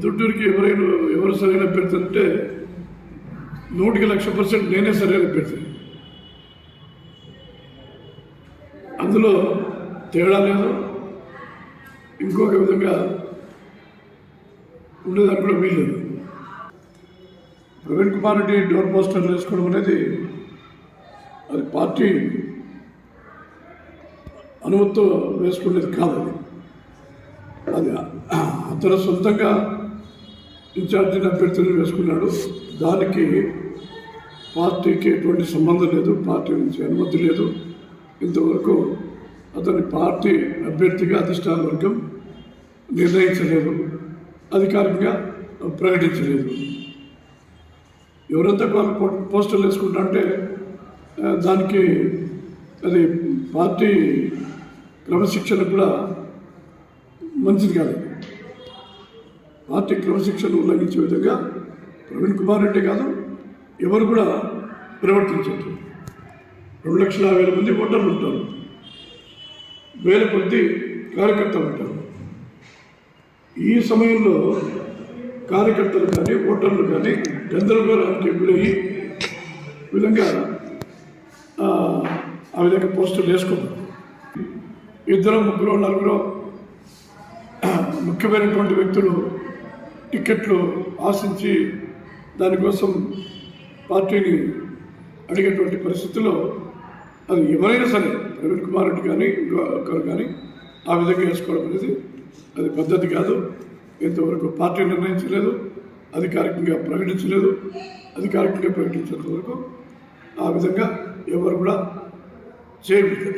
ప్రొద్దుటూరికి ఎవరు సరైన అభ్యర్థి అంటే 100% నేనే సరైన అభ్యర్థి. అందులో తేడా లేదు. ఇంకొక విధంగా ఉండేదానికి కూడా వీల్లేదు. ప్రవీణ్ కుమార్ రెడ్డి డోర్ పోస్టర్లు వేసుకోవడం అనేది అది పార్టీ అనుమతితో వేసుకునేది కాదు. అది అతను సొంతంగా ఇన్ఛార్జిని అభ్యర్థులు వేసుకున్నాడు. దానికి పార్టీకి ఎటువంటి సంబంధం లేదు, పార్టీ నుంచి అనుమతి లేదు. ఇంతవరకు అతని పార్టీ అభ్యర్థిగా అధిష్టాన వర్గం నిర్ణయించలేదు, అధికారికంగా ప్రకటించలేదు. ఎవరంతా పోస్టర్లు వేసుకుంటా అంటే దానికి అది పార్టీ క్రమశిక్షణ కూడా మంచిది కాదు. పార్టీ క్రమశిక్షణ ఉల్లంఘించే విధంగా ప్రవీణ్ కుమార్ రెడ్డి కాదు ఎవరు కూడా ప్రవర్తించదు. 2,50,000 మంది ఓటర్లు ఉంటారు, 1000 కొద్ది కార్యకర్తలు ఉంటారు. ఈ సమయంలో కార్యకర్తలు కానీ ఓటర్లు కానీ గందరగోళానికి గురయ్యి విధంగా ఆ విధంగా పోస్టులు వేసుకున్నారు. 2, 3, 4 ముఖ్యమైనటువంటి వ్యక్తులు టికెట్లు ఆశించి దానికోసం పార్టీని అడిగేటువంటి పరిస్థితుల్లో అది ఎవరైనా సరే ప్రవీణ్ కుమార్ రెడ్డి కానీ ఇంకొకరు కానీ ఆ విధంగా వేసుకోవడం అనేది అది పద్ధతి కాదు. ఇంతవరకు పార్టీ నిర్ణయించలేదు, అధికారికంగా ప్రకటించలేదు. అధికారికంగా ప్రకటించేంత వరకు ఆ విధంగా ఎవరు కూడా చేయలేదు.